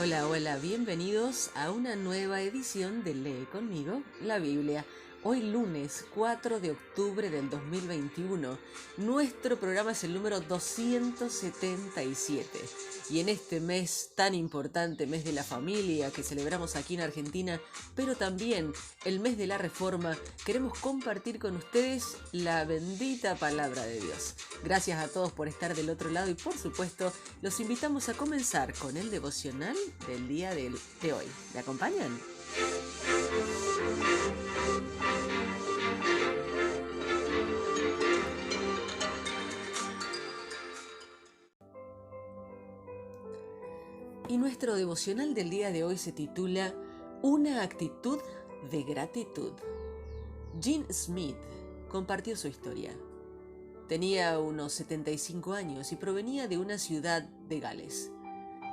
Hola, hola, bienvenidos a una nueva edición de Lee conmigo la Biblia. Hoy lunes 4 de octubre del 2021, nuestro programa es el número 277 y en este mes tan importante, mes de la familia que celebramos aquí en Argentina, pero también el mes de la Reforma, queremos compartir con ustedes la bendita palabra de Dios. Gracias a todos por estar del otro lado y por supuesto los invitamos a comenzar con el devocional del día de hoy. ¿Me acompañan? Y nuestro devocional del día de hoy se titula Una actitud de gratitud. Jean Smith compartió su historia. Tenía unos 75 años y provenía de una ciudad de Gales.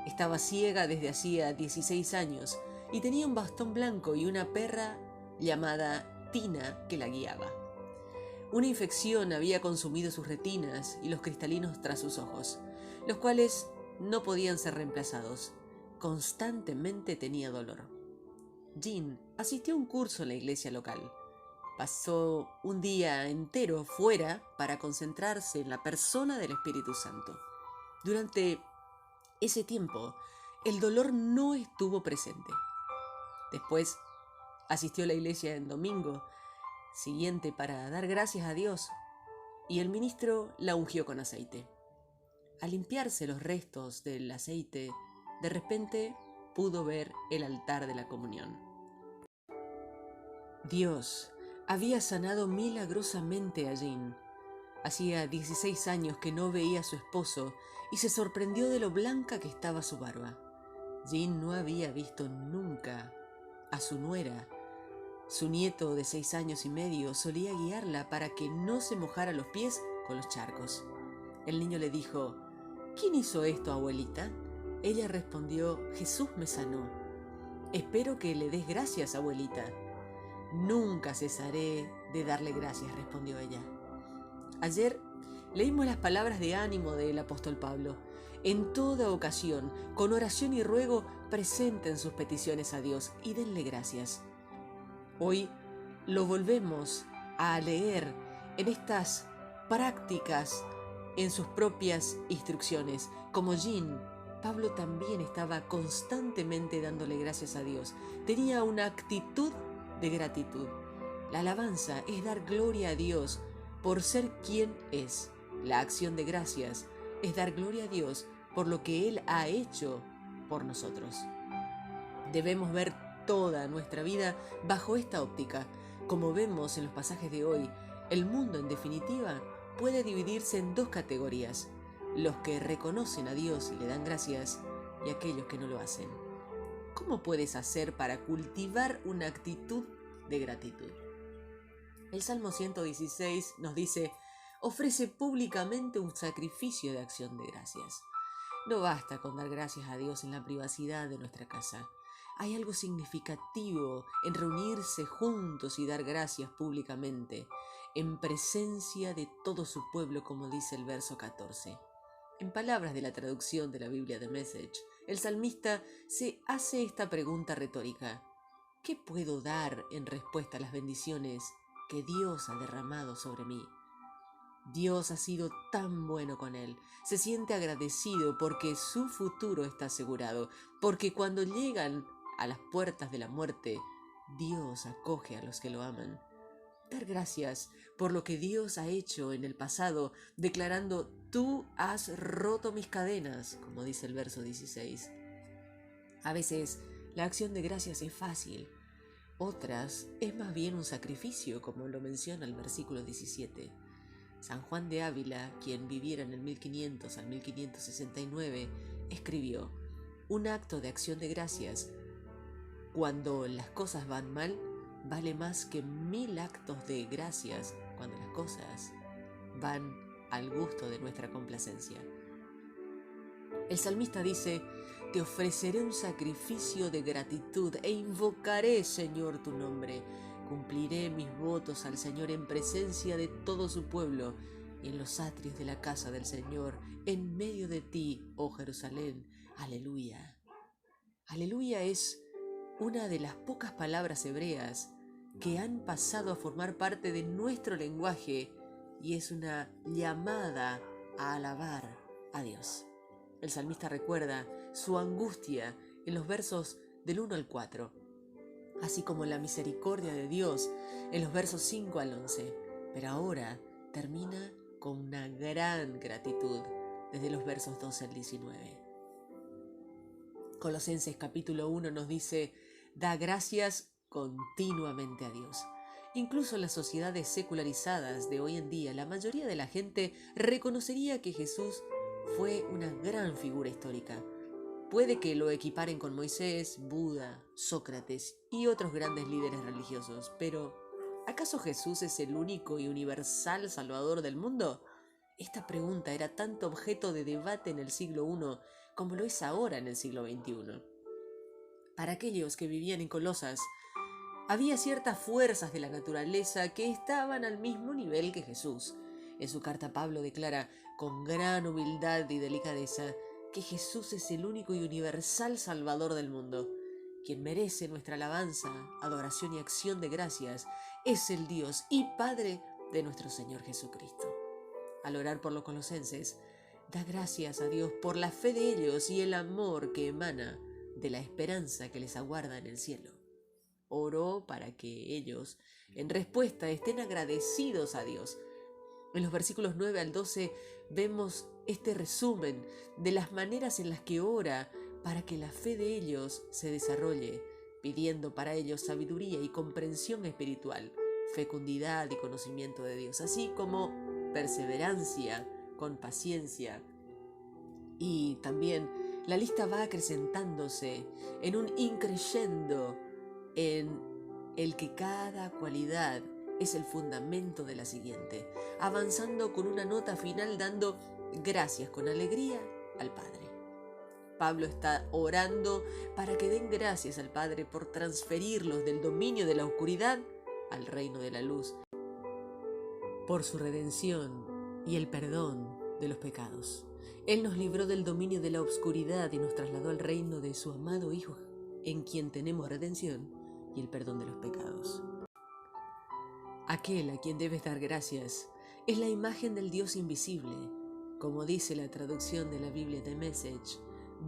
Estaba ciega desde hacía 16 años y tenía un bastón blanco y una perra llamada Tina que la guiaba. Una infección había consumido sus retinas y los cristalinos tras sus ojos, los cuales no podían ser reemplazados. Constantemente tenía dolor. Jean asistió a un curso en la iglesia local. Pasó un día entero fuera para concentrarse en la persona del Espíritu Santo. Durante ese tiempo, el dolor no estuvo presente. Después, asistió a la iglesia en domingo siguiente para dar gracias a Dios y el ministro la ungió con aceite. Al limpiarse los restos del aceite, de repente pudo ver el altar de la comunión. Dios había sanado milagrosamente a Jean. Hacía 16 años que no veía a su esposo y se sorprendió de lo blanca que estaba su barba. Jean no había visto nunca a su nuera. Su nieto de 6 años y medio solía guiarla para que no se mojara los pies con los charcos. El niño le dijo: ¿Quién hizo esto, abuelita? Ella respondió: Jesús me sanó. Espero que le des gracias, abuelita. Nunca cesaré de darle gracias, respondió ella. Ayer leímos las palabras de ánimo del apóstol Pablo. En toda ocasión, con oración y ruego, presenten sus peticiones a Dios y denle gracias. Hoy lo volvemos a leer en estas prácticas, en sus propias instrucciones. Como Jean, Pablo también estaba constantemente dándole gracias a Dios. Tenía una actitud de gratitud. La alabanza es dar gloria a Dios por ser quien es. La acción de gracias es dar gloria a Dios por lo que Él ha hecho por nosotros. Debemos ver toda nuestra vida bajo esta óptica. Como vemos en los pasajes de hoy, el mundo en definitiva puede dividirse en dos categorías: los que reconocen a Dios y le dan gracias y aquellos que no lo hacen. ¿Cómo puedes hacer para cultivar una actitud de gratitud? El Salmo 116 nos dice: ofrece públicamente un sacrificio de acción de gracias. No basta con dar gracias a Dios en la privacidad de nuestra casa. Hay algo significativo en reunirse juntos y dar gracias públicamente, en presencia de todo su pueblo, como dice el verso 14. En palabras de la traducción de la Biblia de Message, el salmista se hace esta pregunta retórica: ¿qué puedo dar en respuesta a las bendiciones que Dios ha derramado sobre mí? Dios ha sido tan bueno con él. Se siente agradecido porque su futuro está asegurado, porque cuando llegan a las puertas de la muerte, Dios acoge a los que lo aman. Dar gracias por lo que Dios ha hecho en el pasado, declarando: tú has roto mis cadenas, como dice el verso 16. A veces la acción de gracias es fácil, otras es más bien un sacrificio, como lo menciona el versículo 17. San Juan de Ávila, quien viviera en el 1500 al 1569, escribió: un acto de acción de gracias, cuando las cosas van mal, vale más que 1000 actos de gracias cuando las cosas van al gusto de nuestra complacencia. El salmista dice: te ofreceré un sacrificio de gratitud e invocaré, Señor, tu nombre. Cumpliré mis votos al Señor en presencia de todo su pueblo y en los atrios de la casa del Señor, en medio de ti, oh Jerusalén. Aleluya. Aleluya es una de las pocas palabras hebreas que han pasado a formar parte de nuestro lenguaje y es una llamada a alabar a Dios. El salmista recuerda su angustia en los versos del 1 al 4, así como la misericordia de Dios en los versos 5 al 11, pero ahora termina con una gran gratitud desde los versos 12 al 19. Colosenses capítulo 1 nos dice: da gracias continuamente a Dios. Incluso en las sociedades secularizadas de hoy en día, la mayoría de la gente reconocería que Jesús fue una gran figura histórica. Puede que lo equiparen con Moisés, Buda, Sócrates y otros grandes líderes religiosos, pero ¿acaso Jesús es el único y universal Salvador del mundo? Esta pregunta era tanto objeto de debate en el siglo I como lo es ahora en el siglo XXI. Para aquellos que vivían en Colosas, había ciertas fuerzas de la naturaleza que estaban al mismo nivel que Jesús. En su carta Pablo declara con gran humildad y delicadeza que Jesús es el único y universal Salvador del mundo. Quien merece nuestra alabanza, adoración y acción de gracias es el Dios y Padre de nuestro Señor Jesucristo. Al orar por los colosenses, da gracias a Dios por la fe de ellos y el amor que emana de la esperanza que les aguarda en el cielo. Oró para que ellos, en respuesta, estén agradecidos a Dios. En los versículos 9 al 12 vemos este resumen de las maneras en las que ora para que la fe de ellos se desarrolle, pidiendo para ellos sabiduría y comprensión espiritual, fecundidad y conocimiento de Dios, así como perseverancia con paciencia. Y también la lista va acrecentándose en un increyendo en el que cada cualidad es el fundamento de la siguiente, avanzando con una nota final dando gracias con alegría al Padre. Pablo está orando para que den gracias al Padre por transferirlos del dominio de la oscuridad al reino de la luz, por su redención y el perdón de los pecados. Él nos libró del dominio de la oscuridad y nos trasladó al reino de su amado Hijo, en quien tenemos redención y el perdón de los pecados. Aquel a quien debes dar gracias es la imagen del Dios invisible. Como dice la traducción de la Biblia The Message,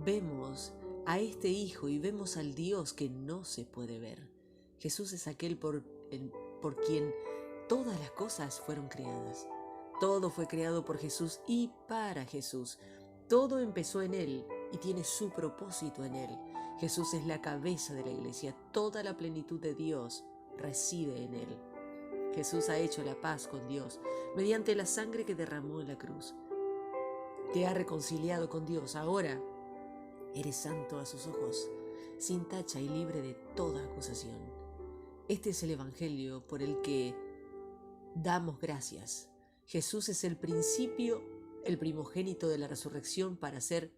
vemos a este Hijo y vemos al Dios que no se puede ver. Jesús es aquel por quien todas las cosas fueron creadas. Todo fue creado por Jesús y para Jesús. Todo empezó en Él y tiene su propósito en Él. Jesús es la cabeza de la iglesia. Toda la plenitud de Dios reside en Él. Jesús ha hecho la paz con Dios mediante la sangre que derramó en la cruz. Te ha reconciliado con Dios. Ahora eres santo a sus ojos, sin tacha y libre de toda acusación. Este es el Evangelio por el que damos gracias. Jesús es el principio, el primogénito de la resurrección para ser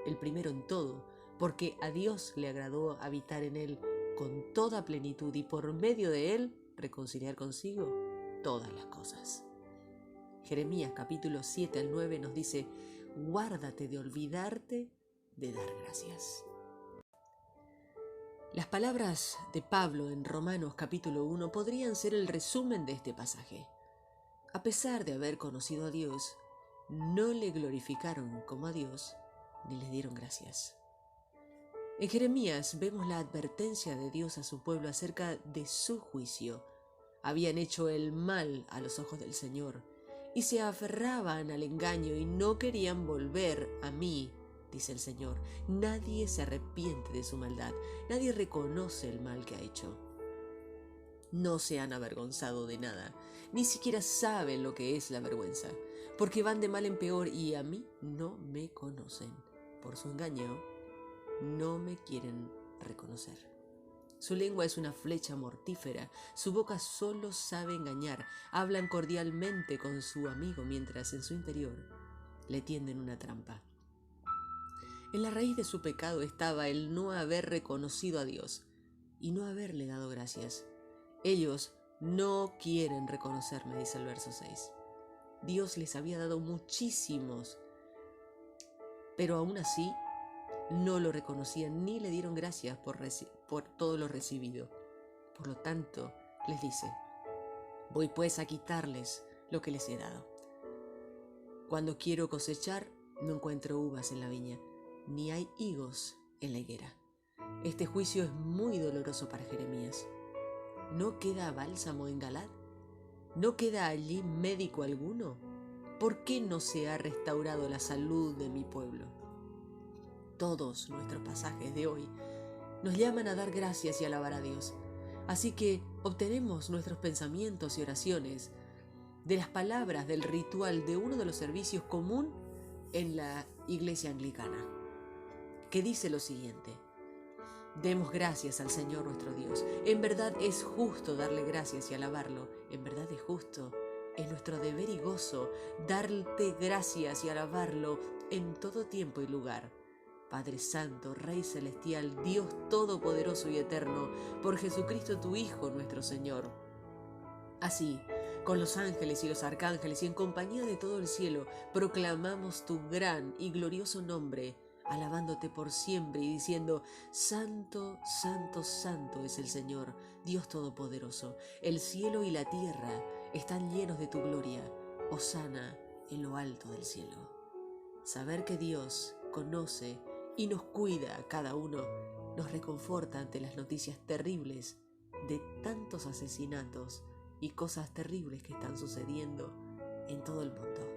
el primero en todo, porque a Dios le agradó habitar en Él con toda plenitud y por medio de Él reconciliar consigo todas las cosas. Jeremías capítulo 7 al 9 nos dice: guárdate de olvidarte de dar gracias. Las palabras de Pablo en Romanos capítulo 1 podrían ser el resumen de este pasaje. A pesar de haber conocido a Dios, no le glorificaron como a Dios, ni le dieron gracias. En Jeremías vemos la advertencia de Dios a su pueblo acerca de su juicio. Habían hecho el mal a los ojos del Señor y se aferraban al engaño y no querían volver a mí, dice el Señor. Nadie se arrepiente de su maldad, nadie reconoce el mal que ha hecho. No se han avergonzado de nada, ni siquiera saben lo que es la vergüenza, porque van de mal en peor y a mí no me conocen. Por su engaño, no me quieren reconocer. Su lengua es una flecha mortífera, su boca solo sabe engañar. Hablan cordialmente con su amigo mientras en su interior le tienden una trampa. En la raíz de su pecado estaba el no haber reconocido a Dios y no haberle dado gracias. Ellos no quieren reconocerme, dice el verso 6. Dios les había dado muchísimos, pero aún así no lo reconocían ni le dieron gracias por todo lo recibido. Por lo tanto, les dice: voy pues a quitarles lo que les he dado. Cuando quiero cosechar, no encuentro uvas en la viña, ni hay higos en la higuera. Este juicio es muy doloroso para Jeremías. ¿No queda bálsamo en Galaad? ¿No queda allí médico alguno? ¿Por qué no se ha restaurado la salud de mi pueblo? Todos nuestros pasajes de hoy nos llaman a dar gracias y alabar a Dios. Así que obtenemos nuestros pensamientos y oraciones de las palabras del ritual de uno de los servicios común en la iglesia anglicana, que dice lo siguiente: demos gracias al Señor nuestro Dios. En verdad es justo darle gracias y alabarlo. En verdad es justo. Es nuestro deber y gozo darte gracias y alabarlo en todo tiempo y lugar. Padre Santo, Rey Celestial, Dios Todopoderoso y Eterno, por Jesucristo tu Hijo nuestro Señor. Así, con los ángeles y los arcángeles y en compañía de todo el cielo, proclamamos tu gran y glorioso nombre, alabándote por siempre y diciendo: Santo, Santo, Santo es el Señor, Dios Todopoderoso. El cielo y la tierra están llenos de tu gloria. Hosana en lo alto del cielo. Saber que Dios conoce y nos cuida a cada uno nos reconforta ante las noticias terribles de tantos asesinatos y cosas terribles que están sucediendo en todo el mundo.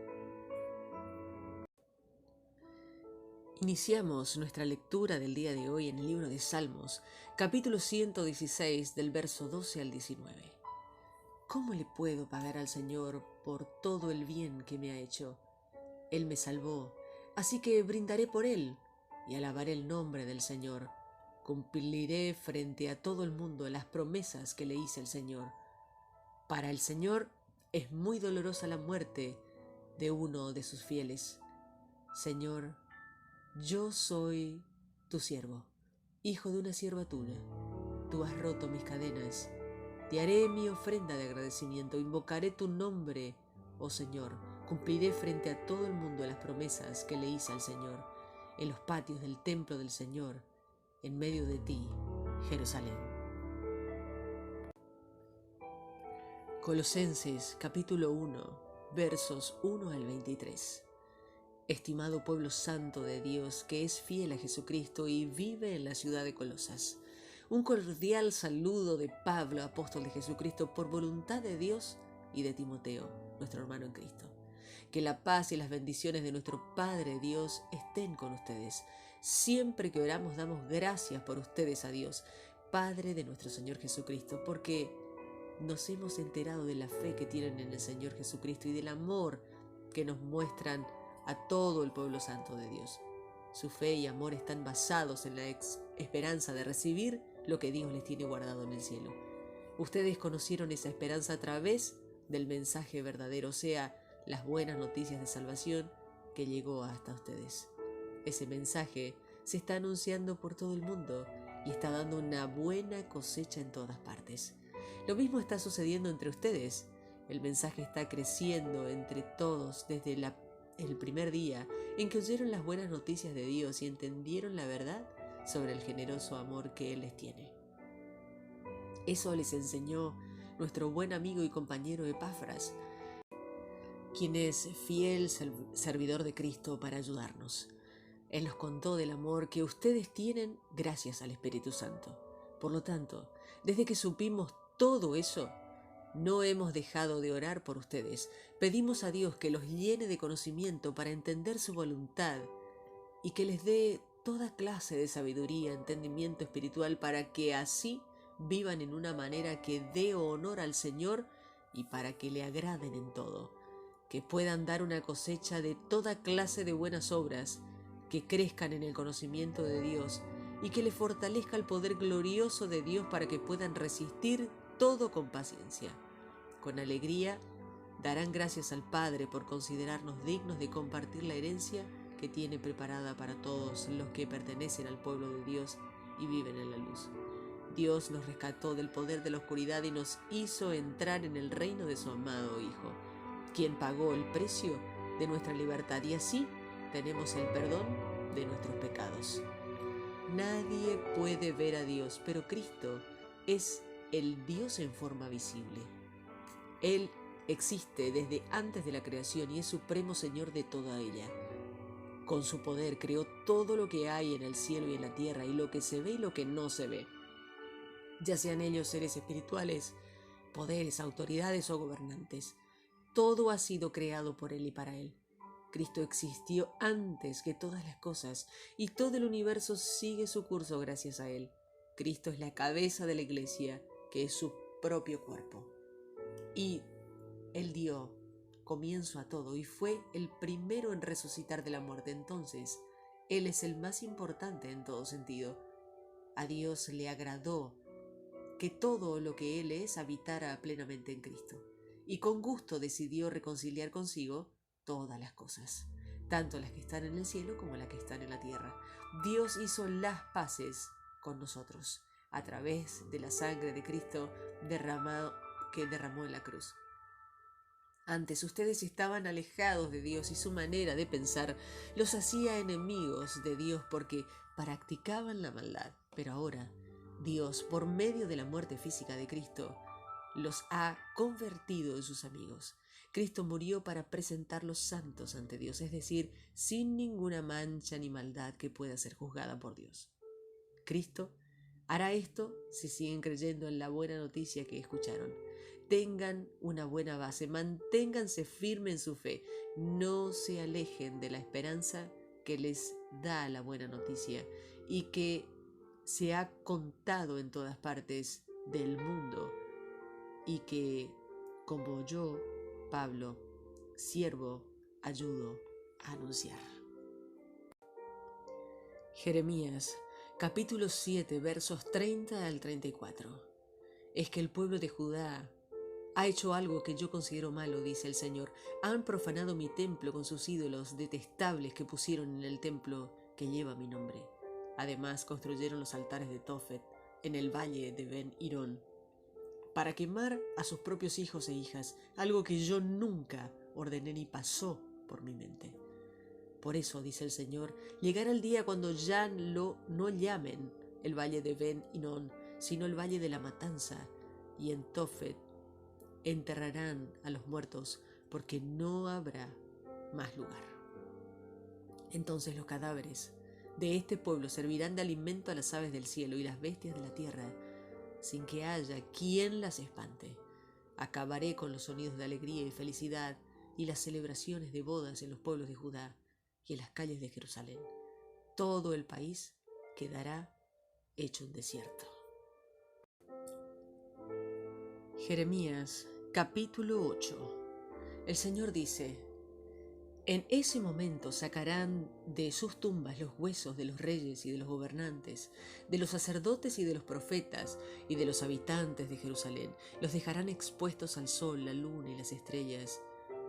Iniciamos nuestra lectura del día de hoy en el libro de Salmos, capítulo 116, del verso 12 al 19. ¿Cómo le puedo pagar al Señor por todo el bien que me ha hecho? Él me salvó, así que brindaré por Él y alabaré el nombre del Señor. Cumpliré frente a todo el mundo las promesas que le hice al Señor. Para el Señor es muy dolorosa la muerte de uno de sus fieles. Señor, yo soy tu siervo, hijo de una sierva tuya. Tú has roto mis cadenas. Te haré mi ofrenda de agradecimiento. Invocaré tu nombre, oh Señor. Cumpliré frente a todo el mundo las promesas que le hice al Señor, en los patios del templo del Señor, en medio de ti, Jerusalén. Colosenses capítulo 1, versos 1 al 23. Estimado pueblo santo de Dios, que es fiel a Jesucristo y vive en la ciudad de Colosas, un cordial saludo de Pablo, apóstol de Jesucristo, por voluntad de Dios, y de Timoteo, nuestro hermano en Cristo. Que la paz y las bendiciones de nuestro Padre Dios estén con ustedes. Siempre que oramos damos gracias por ustedes a Dios, Padre de nuestro Señor Jesucristo, porque nos hemos enterado de la fe que tienen en el Señor Jesucristo y del amor que nos muestran a todo el pueblo santo de Dios. Su fe y amor están basados en la esperanza de recibir lo que Dios les tiene guardado en el cielo. Ustedes conocieron esa esperanza a través del mensaje verdadero, o sea, las buenas noticias de salvación que llegó hasta ustedes. Ese mensaje se está anunciando por todo el mundo y está dando una buena cosecha en todas partes. Lo mismo está sucediendo entre ustedes. El mensaje está creciendo entre todos desde el primer día en que oyeron las buenas noticias de Dios y entendieron la verdad sobre el generoso amor que Él les tiene. Eso les enseñó nuestro buen amigo y compañero Epafras, quien es fiel servidor de Cristo para ayudarnos. Él nos contó del amor que ustedes tienen gracias al Espíritu Santo. Por lo tanto, desde que supimos todo eso, no hemos dejado de orar por ustedes. Pedimos a Dios que los llene de conocimiento para entender su voluntad y que les dé toda clase de sabiduría, entendimiento espiritual, para que así vivan en una manera que dé honor al Señor y para que le agraden en todo, que puedan dar una cosecha de toda clase de buenas obras, que crezcan en el conocimiento de Dios y que les fortalezca el poder glorioso de Dios para que puedan resistir todo con paciencia. Con alegría darán gracias al Padre por considerarnos dignos de compartir la herencia que tiene preparada para todos los que pertenecen al pueblo de Dios y viven en la luz. Dios nos rescató del poder de la oscuridad y nos hizo entrar en el reino de su amado Hijo, quien pagó el precio de nuestra libertad, y así tenemos el perdón de nuestros pecados. Nadie puede ver a Dios, pero Cristo es el Dios en forma visible. Él existe desde antes de la creación y es supremo Señor de toda ella. Con su poder creó todo lo que hay en el cielo y en la tierra, y lo que se ve y lo que no se ve, ya sean ellos seres espirituales, poderes, autoridades o gobernantes. Todo ha sido creado por Él y para Él. Cristo existió antes que todas las cosas y todo el universo sigue su curso gracias a Él. Cristo es la cabeza de la iglesia, que es su propio cuerpo. Y Él dio comienzo a todo y fue el primero en resucitar de la muerte. Entonces, Él es el más importante en todo sentido. A Dios le agradó que todo lo que Él es habitara plenamente en Cristo, y con gusto decidió reconciliar consigo todas las cosas, tanto las que están en el cielo como las que están en la tierra. Dios hizo las paces con nosotros a través de la sangre de Cristo que derramó en la cruz. Antes ustedes estaban alejados de Dios y su manera de pensar los hacía enemigos de Dios porque practicaban la maldad. Pero ahora Dios, por medio de la muerte física de Cristo, los ha convertido en sus amigos. Cristo murió para presentarlos santos ante Dios, es decir, sin ninguna mancha ni maldad que pueda ser juzgada por Dios. Cristo hará esto si siguen creyendo en la buena noticia que escucharon. Tengan una buena base, manténganse firmes en su fe, no se alejen de la esperanza que les da la buena noticia y que se ha contado en todas partes del mundo, y que, como yo, Pablo, siervo, ayudo a anunciar. Jeremías, capítulo 7, versos 30 al 34. Es que el pueblo de Judá ha hecho algo que yo considero malo, dice el Señor. Han profanado mi templo con sus ídolos detestables que pusieron en el templo que lleva mi nombre. Además, construyeron los altares de Tofet en el valle de Ben-Hirón para quemar a sus propios hijos e hijas, algo que yo nunca ordené ni pasó por mi mente. Por eso, dice el Señor, llegará el día cuando ya no llamen el valle de Ben-Hinnom, sino el valle de la matanza, y en Tofet enterrarán a los muertos, porque no habrá más lugar. Entonces los cadáveres de este pueblo servirán de alimento a las aves del cielo y las bestias de la tierra, sin que haya quien las espante. Acabaré con los sonidos de alegría y felicidad y las celebraciones de bodas en los pueblos de Judá y en las calles de Jerusalén. Todo el país quedará hecho un desierto. Jeremías, capítulo 8. El Señor dice: en ese momento sacarán de sus tumbas los huesos de los reyes y de los gobernantes, de los sacerdotes y de los profetas y de los habitantes de Jerusalén. Los dejarán expuestos al sol, la luna y las estrellas,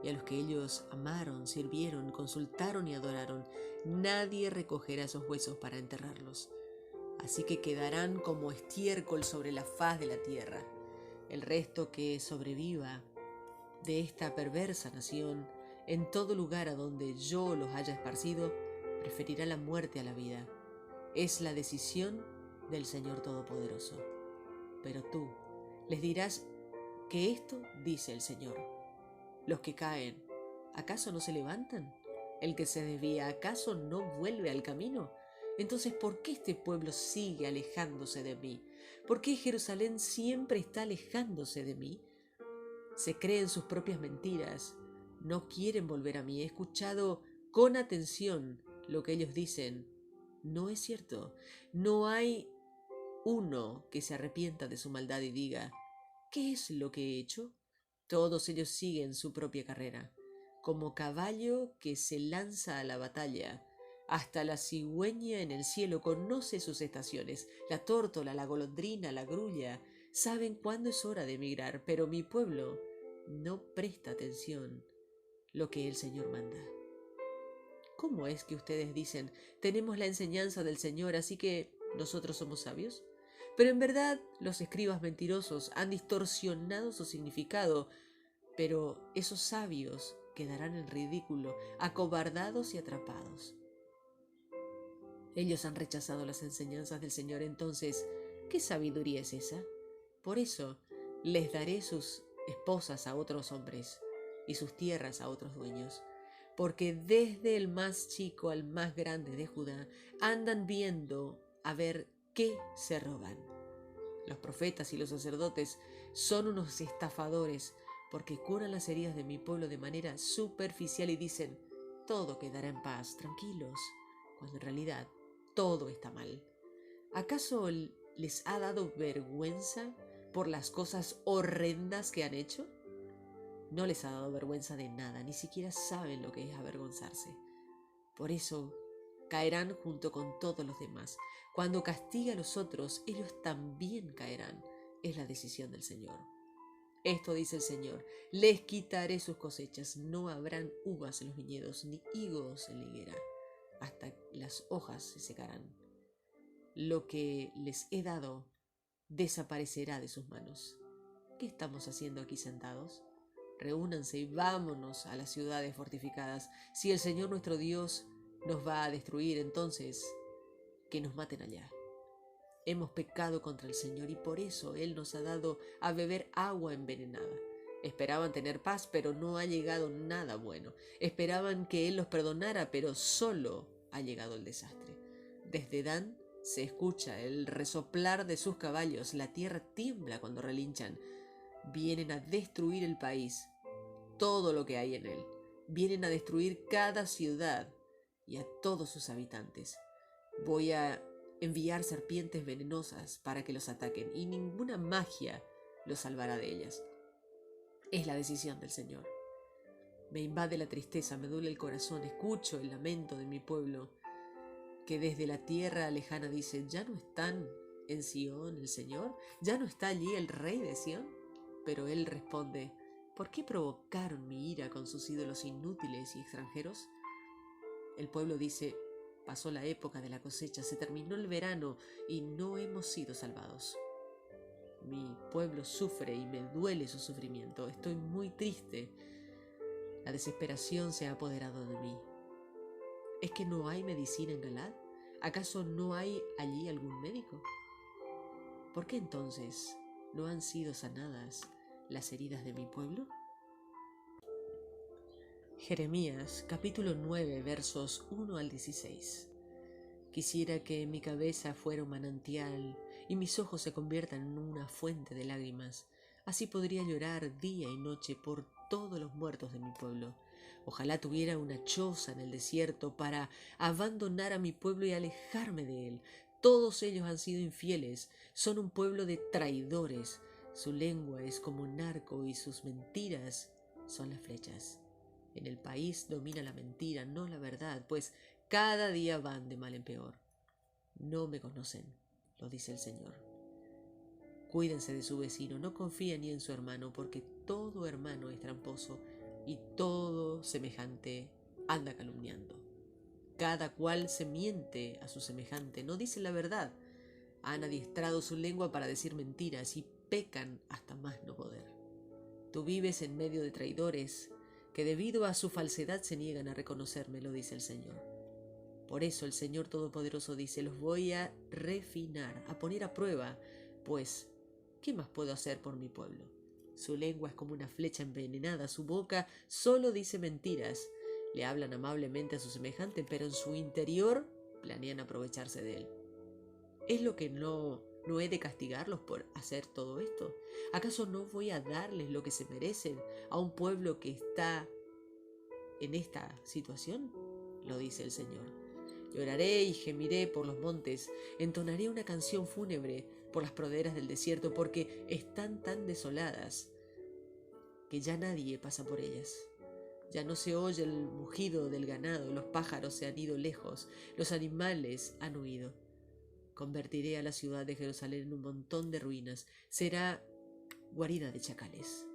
y a los que ellos amaron, sirvieron, consultaron y adoraron. Nadie recogerá esos huesos para enterrarlos. Así que quedarán como estiércol sobre la faz de la tierra. El resto que sobreviva de esta perversa nación, en todo lugar a donde yo los haya esparcido, preferirá la muerte a la vida. Es la decisión del Señor Todopoderoso. Pero tú les dirás que esto dice el Señor: los que caen, ¿acaso no se levantan? El que se desvía, ¿acaso no vuelve al camino? Entonces, ¿por qué este pueblo sigue alejándose de mí? ¿Por qué Jerusalén siempre está alejándose de mí? Se creen sus propias mentiras, no quieren volver a mí. He escuchado con atención lo que ellos dicen. No es cierto. No hay uno que se arrepienta de su maldad y diga: ¿qué es lo que he hecho? Todos ellos siguen su propia carrera, como caballo que se lanza a la batalla. Hasta la cigüeña en el cielo conoce sus estaciones. La tórtola, la golondrina, la grulla saben cuándo es hora de emigrar, pero mi pueblo no presta atención lo que el Señor manda. ¿Cómo es que ustedes dicen, tenemos la enseñanza del Señor, así que nosotros somos sabios? Pero en verdad los escribas mentirosos han distorsionado su significado, pero esos sabios quedarán en ridículo, acobardados y atrapados. Ellos han rechazado las enseñanzas del Señor, entonces, ¿qué sabiduría es esa? Por eso les daré sus esposas a otros hombres y sus tierras a otros dueños, porque desde el más chico al más grande de Judá andan viendo a ver qué se roban. Los profetas y los sacerdotes son unos estafadores porque curan las heridas de mi pueblo de manera superficial y dicen, todo quedará en paz, tranquilos, cuando en realidad todo está mal. ¿Acaso les ha dado vergüenza por las cosas horrendas que han hecho? No les ha dado vergüenza de nada, ni siquiera saben lo que es avergonzarse. Por eso caerán junto con todos los demás. Cuando castigue a los otros, ellos también caerán. Es la decisión del Señor. Esto dice el Señor, les quitaré sus cosechas, no habrán uvas en los viñedos, ni higos en la higuera, hasta las hojas se secarán. Lo que les he dado desaparecerá de sus manos. ¿Qué estamos haciendo aquí sentados? Reúnanse y vámonos a las ciudades fortificadas. Si el Señor nuestro Dios nos va a destruir, entonces que nos maten allá. Hemos pecado contra el Señor y por eso Él nos ha dado a beber agua envenenada. Esperaban tener paz, pero no ha llegado nada bueno. Esperaban que Él los perdonara, pero solo ha llegado el desastre. Desde Dan se escucha el resoplar de sus caballos, la tierra tiembla cuando relinchan. Vienen a destruir el país, todo lo que hay en él. Vienen a destruir cada ciudad y a todos sus habitantes. Voy a enviar serpientes venenosas para que los ataquen y ninguna magia los salvará de ellas. Es la decisión del Señor. Me invade la tristeza, me duele el corazón, escucho el lamento de mi pueblo, que desde la tierra lejana dice, ¿ya no están en Sión el Señor? ¿Ya no está allí el Rey de Sión? Pero Él responde, ¿por qué provocaron mi ira con sus ídolos inútiles y extranjeros? El pueblo dice, pasó la época de la cosecha, se terminó el verano y no hemos sido salvados. Mi pueblo sufre y me duele su sufrimiento, estoy muy triste. La desesperación se ha apoderado de mí. ¿Es que no hay medicina en Galad? ¿Acaso no hay allí algún médico? ¿Por qué entonces no han sido sanadas las heridas de mi pueblo? Jeremías capítulo 9 versos 1 al 16. Quisiera que mi cabeza fuera un manantial y mis ojos se conviertan en una fuente de lágrimas. Así podría llorar día y noche por todos los muertos de mi pueblo. Ojalá tuviera una choza en el desierto para abandonar a mi pueblo y alejarme de él. Todos ellos han sido infieles, son un pueblo de traidores. Su lengua es como un arco y sus mentiras son las flechas. En el país domina la mentira, no la verdad, pues cada día van de mal en peor. No me conocen, lo dice el Señor. Cuídense de su vecino, no confíen ni en su hermano, porque todo hermano es tramposo y todo semejante anda calumniando. Cada cual se miente a su semejante, no dice la verdad. Han adiestrado su lengua para decir mentiras y pecan hasta más no poder. Tú vives en medio de traidores que debido a su falsedad se niegan a reconocerme, lo dice el Señor. Por eso el Señor Todopoderoso dice, los voy a refinar, a poner a prueba, pues, ¿qué más puedo hacer por mi pueblo? Su lengua es como una flecha envenenada, su boca solo dice mentiras. Le hablan amablemente a su semejante, pero en su interior planean aprovecharse de él. ¿Es lo que no he de castigarlos por hacer todo esto? ¿Acaso no voy a darles lo que se merecen a un pueblo que está en esta situación? Lo dice el Señor. Lloraré y gemiré por los montes, entonaré una canción fúnebre por las praderas del desierto, porque están tan desoladas que ya nadie pasa por ellas. Ya no se oye el mugido del ganado, los pájaros se han ido lejos, los animales han huido. Convertiré a la ciudad de Jerusalén en un montón de ruinas, será guarida de chacales.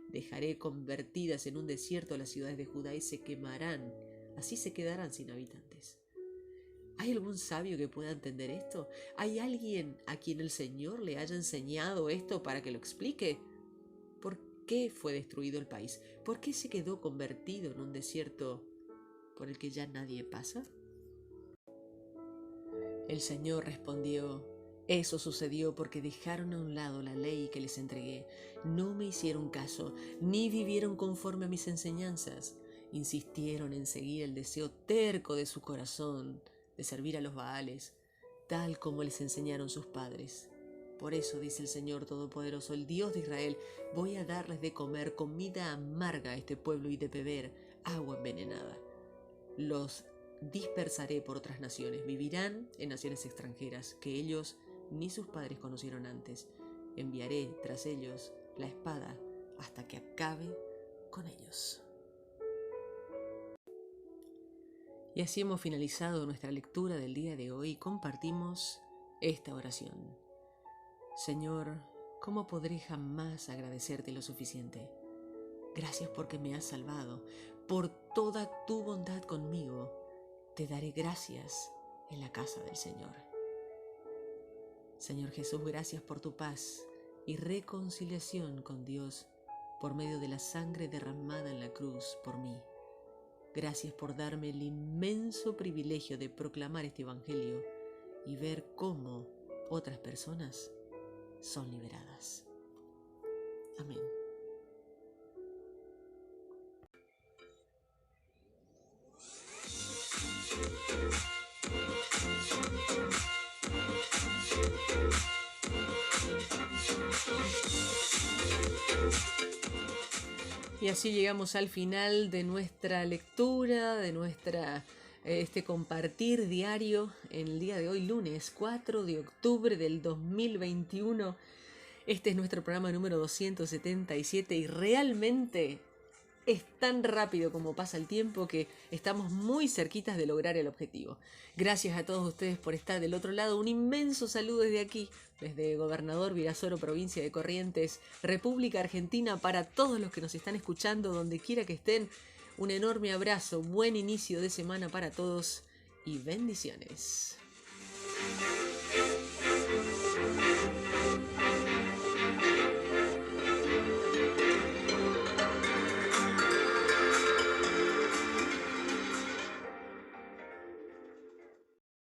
Dejaré convertidas en un desierto las ciudades de Judá y se quemarán Así se quedarán sin habitantes. ¿Hay algún sabio que pueda entender esto? ¿Hay alguien a quien el Señor le haya enseñado esto para que lo explique? ¿Por qué fue destruido el país? ¿Por qué se quedó convertido en un desierto por el que ya nadie pasa? El Señor respondió: eso sucedió porque dejaron a un lado la ley que les entregué. No me hicieron caso, ni vivieron conforme a mis enseñanzas. Insistieron en seguir el deseo terco de su corazón, de servir a los Baales, tal como les enseñaron sus padres. Por eso, dice el Señor Todopoderoso, el Dios de Israel, voy a darles de comer comida amarga a este pueblo y de beber agua envenenada. Los dispersaré por otras naciones, vivirán en naciones extranjeras que ellos ni sus padres conocieron antes. Enviaré tras ellos la espada hasta que acabe con ellos. Y así hemos finalizado nuestra lectura del día de hoy y compartimos esta oración. Señor, ¿cómo podré jamás agradecerte lo suficiente? Gracias porque me has salvado, por toda tu bondad conmigo. Te daré gracias en la casa del Señor. Señor Jesús, gracias por tu paz y reconciliación con Dios por medio de la sangre derramada en la cruz por mí. Gracias por darme el inmenso privilegio de proclamar este Evangelio y ver cómo otras personas son liberadas. Amén. Y así llegamos al final de nuestra lectura, de este compartir diario en el día de hoy, lunes 4 de octubre del 2021. Este es nuestro programa número 277 y realmente es tan rápido como pasa el tiempo que estamos muy cerquitas de lograr el objetivo. Gracias a todos ustedes por estar del otro lado. Un inmenso saludo desde aquí, desde Gobernador Virasoro, provincia de Corrientes, República Argentina, para todos los que nos están escuchando, donde quiera que estén. Un enorme abrazo, buen inicio de semana para todos y bendiciones.